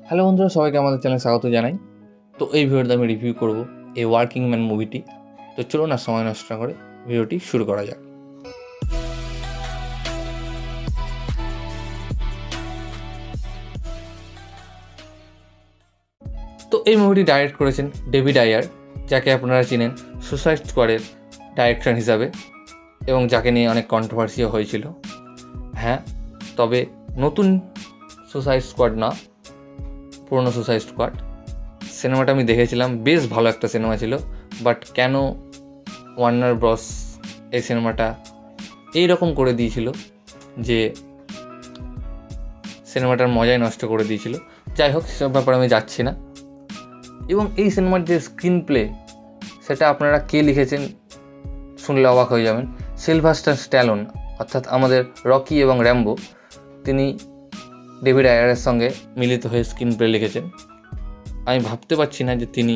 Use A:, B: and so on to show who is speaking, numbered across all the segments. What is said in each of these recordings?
A: Hello বন্ধুরা, সবাইকে আমাদের চ্যানেলে স্বাগত জানাই। তো এই ভিডিওতে আমি রিভিউ করব এই ওয়ার্কিং ম্যান মুভিটি। তো চলুন না সময় নষ্ট না করে ভিডিওটি শুরু করা যাক। তো এই মুভিটি ডাইরেক্ট করেছেন ডেভিড আয়ার, যাকে আপনারা চিনেন সুসাইড স্কোয়াডের ডাইরেক্টর হিসাবে এবং যাকে নিয়ে অনেক কন্ট্রোভার্সিও হয়েছিল। হ্যাঁ, তবে নতুন সুসাইড স্কোয়াড না, পুরনো সুসাইড স্কোয়াড। সিনেমাটা আমি দেখেছিলাম, বেশ ভালো একটা সিনেমা ছিল। বাট কেন ওয়ার্নার ব্রস এই সিনেমাটা এইরকম করে দিয়েছিল যে সিনেমাটার মজাই নষ্ট করে দিয়েছিল। যাই হোক, সেসব ব্যাপারে আমি যাচ্ছি না। এবং এই সিনেমার যে স্ক্রিন প্লে, সেটা আপনারা কে লিখেছেন শুনলে অবাক হয়ে যাবেন। সিলভাস্টার স্ট্যালোন, অর্থাৎ আমাদের রকি এবং র্যাম্বো, তিনি ডেভিড আয়ারের সঙ্গে মিলিত হয়ে স্ক্রিন প্লে লিখেছেন। আমি ভাবতে পারছি না যে তিনি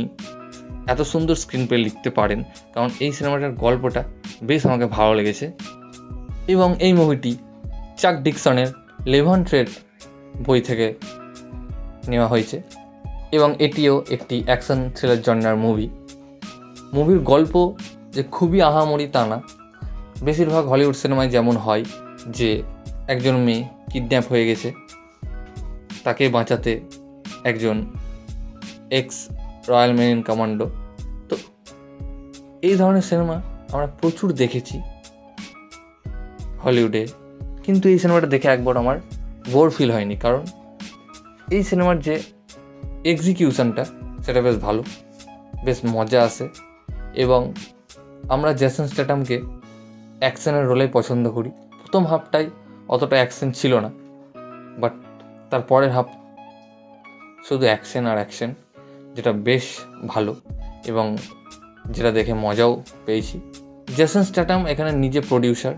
A: এত সুন্দর স্ক্রিন প্লে লিখতে পারেন, কারণ এই সিনেমাটার গল্পটা বেশ আমাকে ভালো লেগেছে। এবং এই মুভিটি চাক ডিকসনের লেভন ট্রেড বই থেকে নেওয়া হয়েছে এবং এটিও একটি অ্যাকশন থ্রিলার জনরার মুভি। মুভির গল্প যে খুবই আহামরি তা না। বেশিরভাগ হলিউড সিনেমায় যেমন হয় যে একজন মেয়ে কিডন্যাপ হয়ে গেছে, তাকে বাঁচাতে একজন এক্স রয়্যাল মেরিন কমান্ডো। তো এই ধরনের সিনেমা আমরা প্রচুর দেখেছি হলিউডে, কিন্তু এই সিনেমাটা দেখে একবার আমার বোর ফিল হয়নি, কারণ এই সিনেমার যে এক্সিকিউশনটা সেটা বেশ ভালো, বেশ মজা আসে। এবং আমরা জেসন স্ট্যাটামকে অ্যাকশনের রোলেই পছন্দ করি। প্রথম হাফটাই অতটা অ্যাকশন ছিল না, বাট তার পরের হাফ শুধু অ্যাকশন আর অ্যাকশন, যেটা বেশ ভালো এবং যেটা দেখে মজাও পেয়েছি। জেসন স্ট্যাটাম এখানে নিজে প্রডিউসার,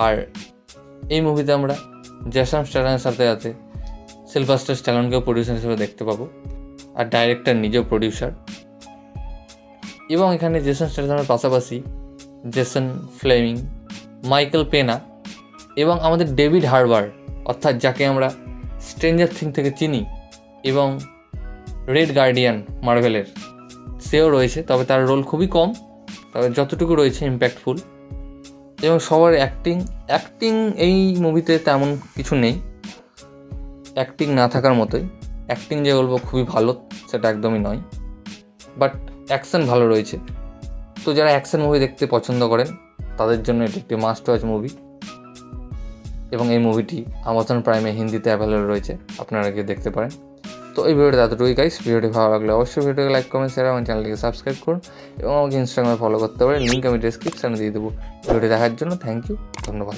A: আর এই মুভিতে আমরা জেসন স্ট্যাটামের সাথে সাথে সিলভাস্টার স্ট্যালোনকেও প্রডিউসার হিসেবে দেখতে পাবো, আর ডাইরেক্টর নিজেও প্রডিউসার। এবং এখানে জেসন স্ট্যাটামের পাশাপাশি জেসন ফ্লেমিং, মাইকেল পেনা এবং আমাদের ডেভিড হার্বার, অর্থাৎ যাকে আমরা স্ট্রেঞ্জার থিং থেকে চিনি এবং রেড গার্ডিয়ান মার্ভেলের, সেও রয়েছে। তবে তার রোল খুবই কম, তবে যতটুকু রয়েছে ইম্প্যাক্টফুল। এবং সবার অ্যাক্টিং এই মুভিতে তেমন কিছু নেই, অ্যাক্টিং না থাকার মতোই। অ্যাক্টিং যে বলবো খুবই ভালো সেটা একদমই নয়, বাট অ্যাকশন ভালো রয়েছে। তো যারা অ্যাকশন মুভি দেখতে পছন্দ করেন তাদের জন্য এটি একটি মাস্ট ওয়াচ মুভি। এবং এই মুভিটি আমাজন প্রাইমে হিন্দিতে অ্যাভেলেবল রয়েছে, আপনারা গিয়ে দেখতে পারেন। তো এই ভিডিওটা এতটুকুই গাইস। ভিডিওটি ভালো লাগলে অবশ্যই ভিডিওকে লাইক, কমেন্ট, শেয়ার এবং চ্যানেলটিকে সাবস্ক্রাইব করুন এবং আমাকে ইনস্টাগ্রামে ফলো করতে পারেন, লিঙ্ক আমি ডেসক্রিপশানে দিয়ে দেবো। ভিডিওটি দেখার জন্য থ্যাংক ইউ, ধন্যবাদ।